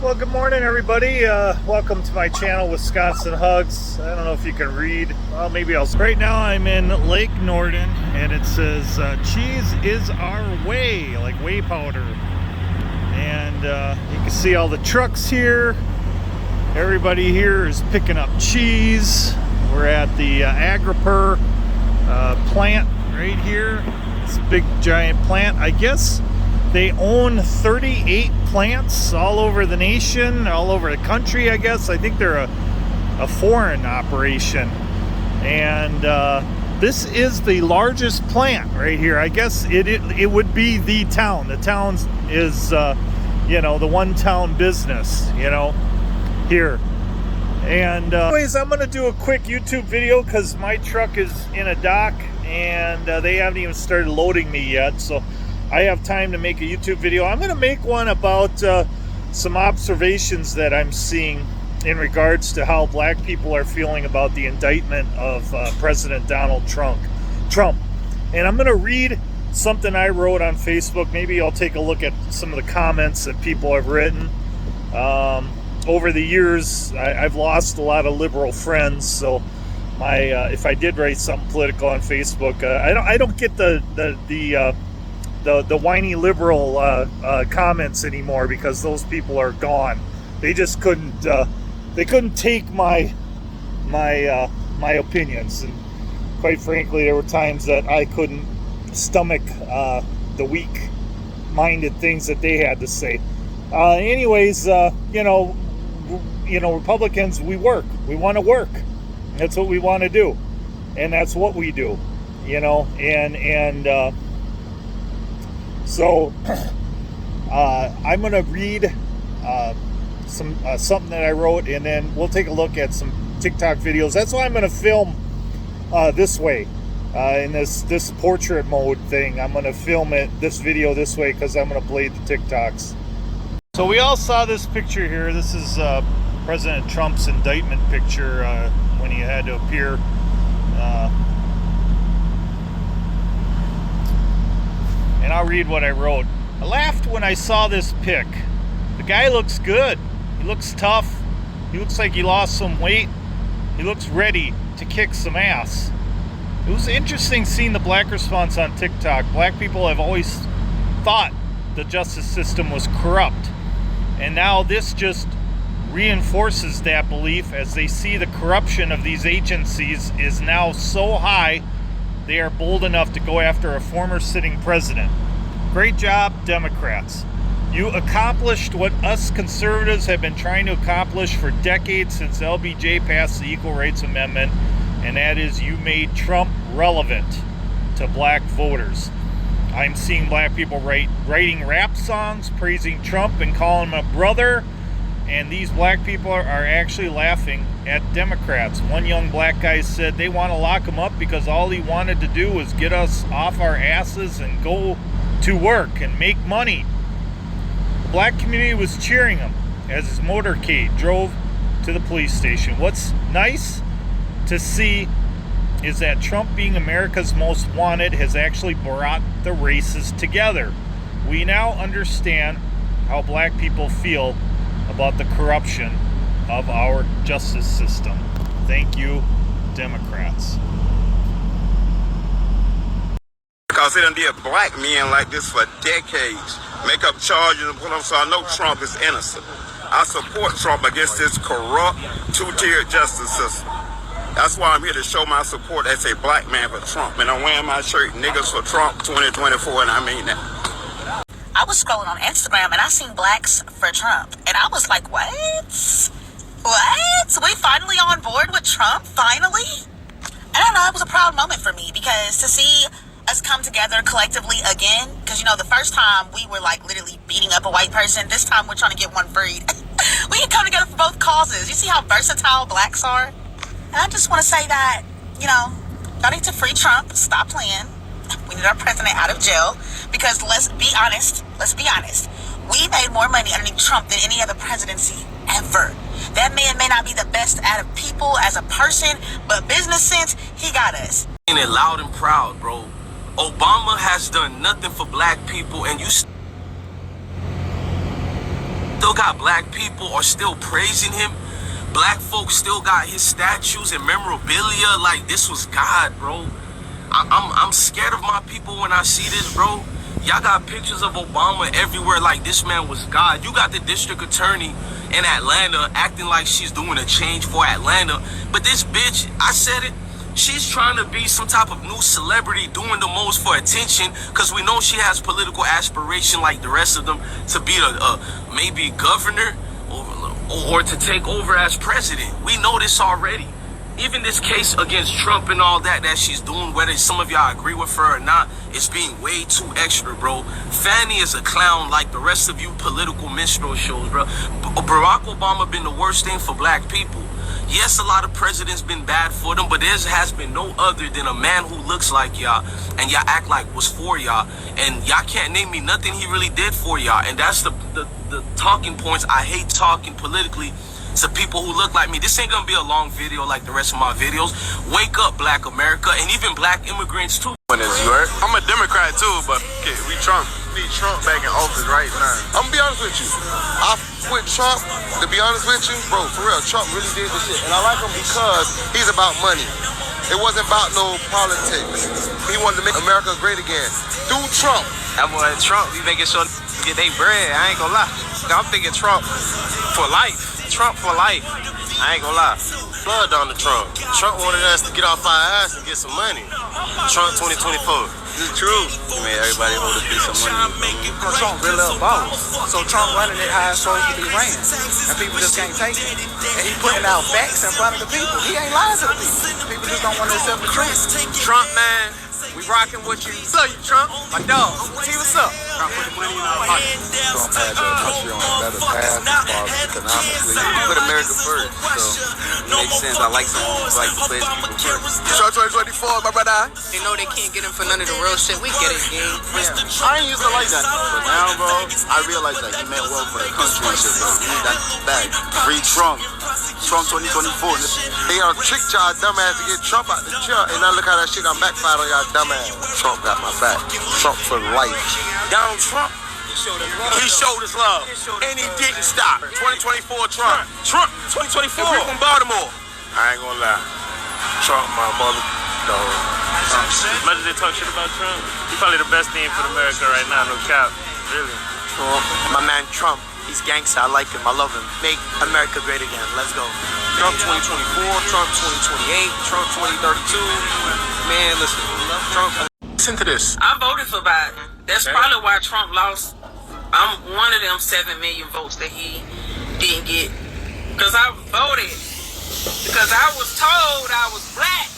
Well, good morning, everybody. Welcome to my channel, Wisconsin Hugs. I don't know if you can read. Well, maybe I'll. Right now, I'm in Lake Norden, and it says "Cheese is our way," like whey powder. And you can see all the trucks here. Everybody here is picking up cheese. We're at the Agripur plant right here. It's a big, giant plant. I guess they own 38 plants all over the nation, all over the country, I guess. I think they're a foreign operation. And this is the largest plant right here. I guess it would be the town. The town is, the one-town business, here. And anyways, I'm going to do a quick YouTube video because my truck is in a dock and they haven't even started loading me yet. So I have time to make a YouTube video. I'm going to make one about some observations that I'm seeing in regards to how black people are feeling about the indictment of President Donald Trump. And I'm going to read something I wrote on Facebook. Maybe I'll take a look at some of the comments that people have written. Over the years, I've lost a lot of liberal friends, so if I did write something political on Facebook, I don't get the whiny liberal comments anymore because those people are gone. They just couldn't take my opinions, and quite frankly, there were times that I couldn't stomach the weak-minded things that they had to say. Anyways, Republicans, we work. We want to work. That's what we want to do, and that's what we do. So I'm going to read something that I wrote, and then we'll take a look at some TikTok videos. That's why I'm going to film this way, in this portrait mode thing. I'm going to film this video this way because I'm going to play the TikToks. So we all saw this picture here. This is President Trump's indictment picture when he had to appear. And I'll read what I wrote. I laughed when I saw this pic. The guy looks good. He looks tough. He looks like he lost some weight. He looks ready to kick some ass. It was interesting seeing the black response on TikTok. Black people have always thought the justice system was corrupt. And now this just reinforces that belief as they see the corruption of these agencies is now so high they are bold enough to go after a former sitting president. Great job, Democrats. You accomplished what us conservatives have been trying to accomplish for decades since LBJ passed the Equal Rights Amendment, and that is you made Trump relevant to black voters. I'm seeing black people writing rap songs, praising Trump and calling him a brother, and these black people are actually laughing at Democrats. One young black guy said they want to lock him up because all he wanted to do was get us off our asses and go to work and make money. The black community was cheering him as his motorcade drove to the police station. What's nice to see is that Trump, being America's most wanted, has actually brought the races together. We now understand how black people feel about the corruption of our justice system. Thank you, Democrats. Because it done did black men like this for decades. Make up charges and put them, so I know Trump is innocent. I support Trump against this corrupt, two-tiered justice system. That's why I'm here to show my support as a black man for Trump. And I'm wearing my shirt, Niggas for Trump 2024, and I mean that. I was scrolling on Instagram and I seen Blacks for Trump. And I was like, what? What? We finally on board with Trump? Finally? I don't know, it was a proud moment for me because to see us come together collectively again, because the first time we were like literally beating up a white person, this time we're trying to get one freed. We can come together for both causes. You see how versatile blacks are? And I just want to say that, y'all need to free Trump, stop playing. We need our president out of jail because let's be honest, we made more money underneath Trump than any other presidency ever. That man may not be the best out of people as a person, but business sense, he got us. Saying it loud and proud, bro. Obama has done nothing for black people, and you still got black people are still praising him. Black folks still got his statues and memorabilia like this was God, bro. I'm scared of my people when I see this, bro. Y'all got pictures of Obama everywhere like this man was God. You got the district attorney in Atlanta acting like she's doing a change for Atlanta. But this bitch, I said it, she's trying to be some type of new celebrity doing the most for attention because we know she has political aspiration like the rest of them to be maybe governor or to take over as president. We know this already. Even this case against Trump and all that she's doing, whether some of y'all agree with her or not, it's being way too extra, bro. Fanny is a clown like the rest of you political minstrel shows, bro. Barack Obama been the worst thing for black people. Yes, a lot of presidents been bad for them, but there has been no other than a man who looks like y'all and y'all act like was for y'all. And y'all can't name me nothing he really did for y'all. And that's the talking points. I hate talking politically to people who look like me. This ain't gonna be a long video like the rest of my videos. Wake up, black America, and even black immigrants too. I'm a Democrat too, but we need Trump back in office right now. I'm gonna be honest with you. I with Trump, to be honest with you, bro, for real, Trump really did this shit. And I like him because he's about money. It wasn't about no politics. He wanted to make America great again. Through Trump. That boy Trump, he making sure get their bread. I ain't gonna lie. I'm thinking Trump for life. Trump for life. I ain't gonna lie. Love Donald Trump. Trump wanted us to get off our ass and get some money. Trump 2024. It's the truth. Made everybody hold a piece of money. Trump really a boss. So Trump running it how it's supposed to be ran. And people just can't take it. And he putting out facts in front of the people. He ain't lying to the people. People just don't want to accept the truth. Trump, man, we rocking with you. Love you, Trump. My dog. See what's up. Trump put the money in our pocket. Trump had the country on a better path as far as economically. He put America first, so it makes sense. I like someone who likes to place people first. Trump 2024, my brother. They know they can't get him for none of the real shit. We get it, gang. Yeah. I ain't used to like that, but now, bro, I realize that he meant well for the country and shit, bro. We need that back. Free Trump. Trump 2024. They tricked y'all dumbass to get Trump out the chair, and now look how that shit done backfired on y'all dumbass. Trump got my back. Trump for life. Donald Trump, he showed us love, and he didn't stop. 2024 Trump. Trump 2024. We're from Baltimore. I ain't gonna lie. Trump, my mother, dog. As much as they talk shit about Trump, he's probably the best thing for America right now, no cap. Really. Trump, my man Trump. He's gangster. I like him. I love him. Make America great again. Let's go. Trump 2024, Trump 2028, Trump 2032. Man, listen. Trump. Listen to this. I voted for Biden. That's probably why Trump lost. I'm one of them 7 million votes that he didn't get. Because I voted. Because I was told I was black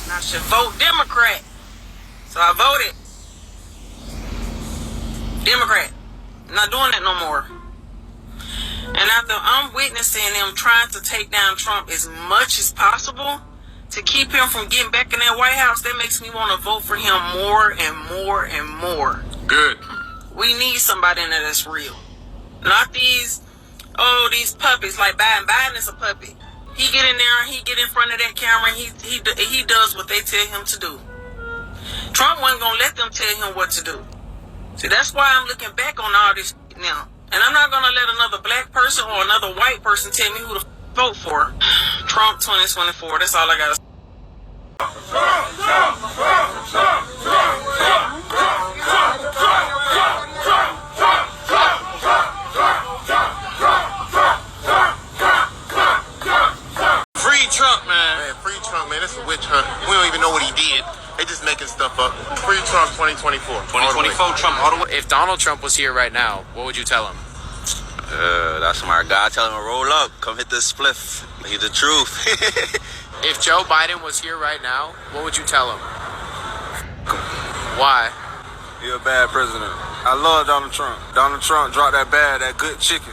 and I should vote Democrat. So I voted Democrat. I'm not doing that no more. And after I'm witnessing them trying to take down Trump as much as possible to keep him from getting back in that White House, that makes me want to vote for him more and more and more. Good. We need somebody in there that's real. Not these puppies like Biden. Biden is a puppy. He get in there, he get in front of that camera, and he does what they tell him to do. Trump wasn't going to let them tell him what to do. See, that's why I'm looking back on all this now. And I'm not going to let another black person or another white person tell me who to vote for. Trump 2024. That's all I got to say. Free Trump, man. Free Trump, man. This is a witch hunt. We don't even know what he did. They just making stuff up. Free Trump 2024. 2024 Trump all the way. If Donald Trump was here right now, what would you tell him? That's my guy. Tell him to roll up. Come hit this spliff. He the truth. If Joe Biden was here right now, what would you tell him? Why? You're a bad president. I love Donald Trump. Donald Trump dropped that good chicken.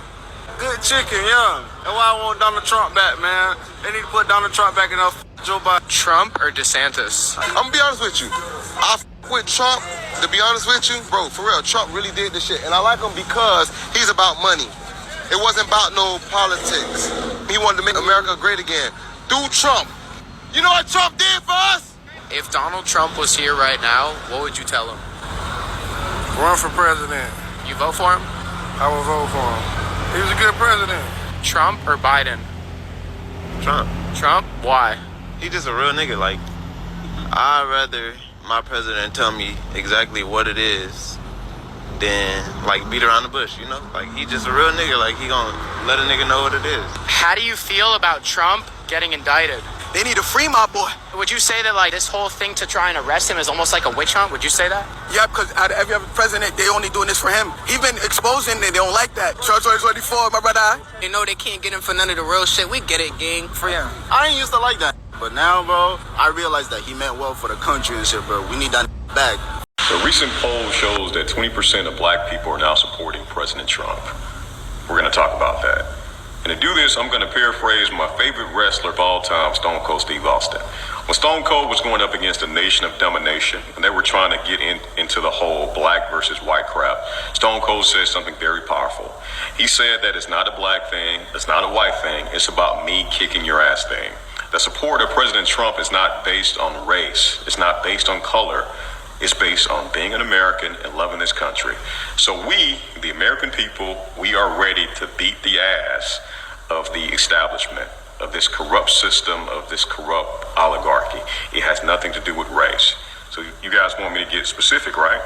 Good chicken, yeah. That's why I want Donald Trump back, man. They need to put Donald Trump back in Joe Biden. Trump or DeSantis? I'm gonna be honest with you. I with Trump, to be honest with you, bro, for real, Trump really did this shit. And I like him because he's about money. It wasn't about no politics. He wanted to make America great again. Through Trump. You know what Trump did for us? If Donald Trump was here right now, what would you tell him? Run for president. You vote for him? I will vote for him. He was a good president. Trump or Biden? Trump. Trump? Why? He just a real nigga. Like, I'd rather my president tell me exactly what it is than, like, beat around the bush, you know? Like, he just a real nigga. Like, he gonna let a nigga know what it is. How do you feel about Trump getting indicted? They need to free my boy. Would you say that, like, this whole thing to try and arrest him is almost like a witch hunt? Would you say that? Yeah, because out of every other president, they only doing this for him. He been exposing it. They don't like that. Trump 2024, my brother. They know they can't get him for none of the real shit. We get it, gang. Free him. I ain't used to like that. But now, bro, I realize that he meant well for the country and shit, bro. We need that back. A recent poll shows that 20% of black people are now supporting President Trump. We're going to talk about that. And to do this, I'm going to paraphrase my favorite wrestler of all time, Stone Cold Steve Austin. When Stone Cold was going up against a nation of domination, and they were trying to get into the whole black versus white crap, Stone Cold said something very powerful. He said that it's not a black thing, it's not a white thing, it's about me kicking your ass thing. The support of President Trump is not based on race, it's not based on color. It's based on being an American and loving this country. So we, the American people, we are ready to beat the ass of the establishment, of this corrupt system, of this corrupt oligarchy. It has nothing to do with race. So you guys want me to get specific, right?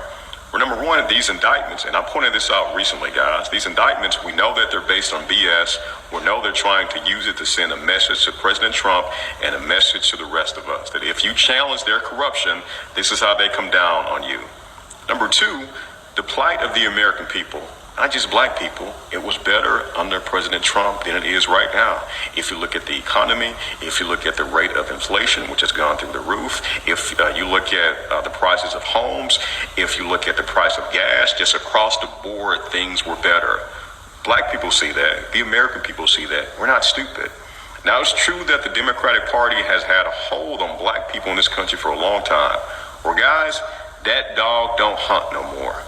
Well, number one, these indictments, and I pointed this out recently, guys, these indictments, we know that they're based on BS. We know they're trying to use it to send a message to President Trump and a message to the rest of us, that if you challenge their corruption, this is how they come down on you. Number two, the plight of the American people. Not just black people. It was better under President Trump than it is right now. If you look at the economy, if you look at the rate of inflation, which has gone through the roof, if you look at the prices of homes, if you look at the price of gas, just across the board, things were better. Black people see that. The American people see that. We're not stupid. Now, it's true that the Democratic Party has had a hold on black people in this country for a long time. Well, guys, that dog don't hunt no more.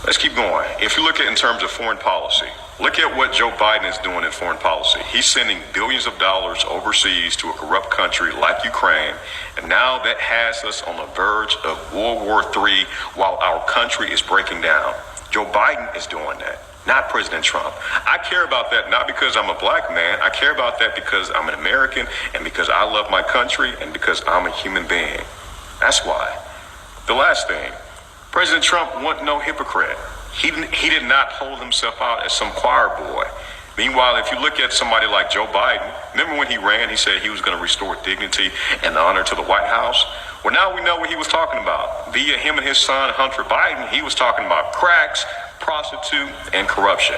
Let's keep going. If you look at in terms of foreign policy, look at what Joe Biden is doing in foreign policy. He's sending billions of dollars overseas to a corrupt country like Ukraine, and now that has us on the verge of World War III while our country is breaking down. Joe Biden is doing that, not President Trump. I care about that not because I'm a black man. I care about that because I'm an American and because I love my country and because I'm a human being. That's why. The last thing. President Trump wasn't no hypocrite. He did not hold himself out as some choir boy. Meanwhile, if you look at somebody like Joe Biden, remember when he ran, he said he was going to restore dignity and honor to the White House? Well, now we know what he was talking about. Via him and his son, Hunter Biden, he was talking about cracks, prostitute, and corruption.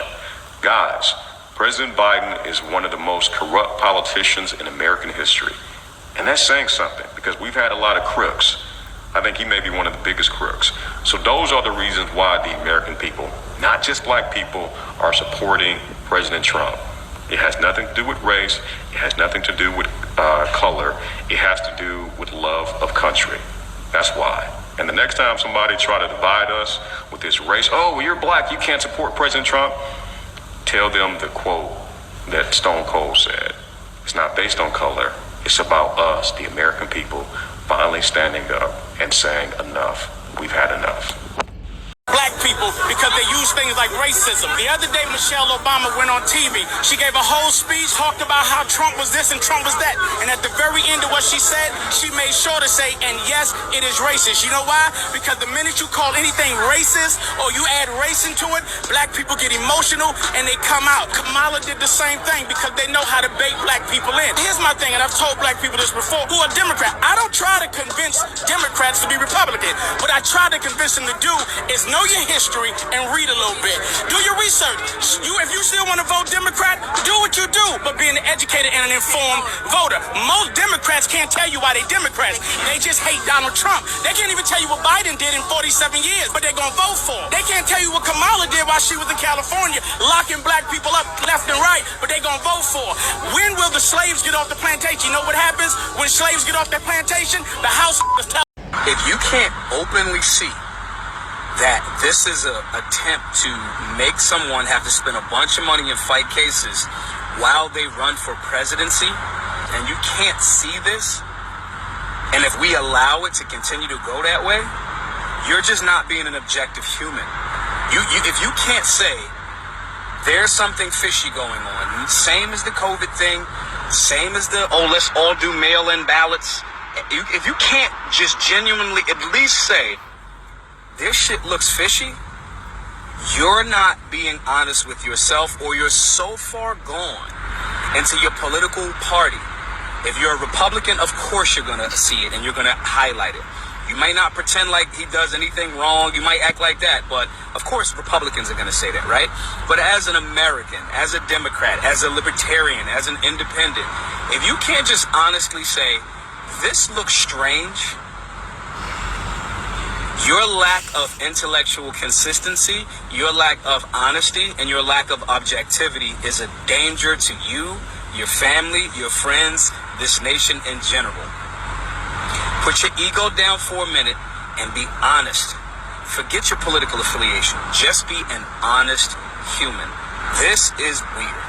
Guys, President Biden is one of the most corrupt politicians in American history. And that's saying something because we've had a lot of crooks. I think he may be one of the biggest crooks. So those are the reasons why the American people, not just black people, are supporting President Trump. It has nothing to do with race. It has nothing to do with color. It has to do with love of country. That's why. And the next time somebody try to divide us with this race, oh, well, you're black, you can't support President Trump, tell them the quote that Stone Cold said. It's not based on color. It's about us, the American people, finally standing up and saying enough. We've had enough. Black people because they use things like racism. The other day, Michelle Obama went on TV. She gave a whole speech, talked about how Trump was this and Trump was that. And at the very end of what she said, she made sure to say, and yes, it is racist. You know why? Because the minute you call anything racist or you add race into it, black people get emotional and they come out. Kamala did the same thing because they know how to bait black people in. Here's my thing, and I've told black people this before, who are Democrat. I don't try to convince Democrats to be Republican. What I try to convince them to do is know your history and read a little bit. Do your research. If you still want to vote Democrat, do what you do, but be an educated and an informed voter. Most Democrats can't tell you why they Democrats. They just hate Donald Trump. They can't even tell you what Biden did in 47 years, but they're going to vote for him. They can't tell you what Kamala did while she was in California, locking black people up left and right, but they're going to vote for her. When will the slaves get off the plantation? You know what happens when slaves get off their plantation? The house tell. If you can't openly see that this is an attempt to make someone have to spend a bunch of money and fight cases while they run for presidency, and you can't see this, and if we allow it to continue to go that way, you're just not being an objective human. If you can't say there's something fishy going on. Same as the COVID thing, same as the, let's all do mail-in ballots. If you can't just genuinely at least say, this shit looks fishy, you're not being honest with yourself, or you're so far gone into your political party. If you're a Republican, of course you're going to see it and you're going to highlight it. You might not pretend like he does anything wrong. You might act like that. But, of course, Republicans are going to say that, right? But as an American, as a Democrat, as a Libertarian, as an Independent, if you can't just honestly say, this looks strange, your lack of intellectual consistency, your lack of honesty, and your lack of objectivity is a danger to you, your family, your friends, this nation in general. Put your ego down for a minute and be honest. Forget your political affiliation. Just be an honest human. This is weird.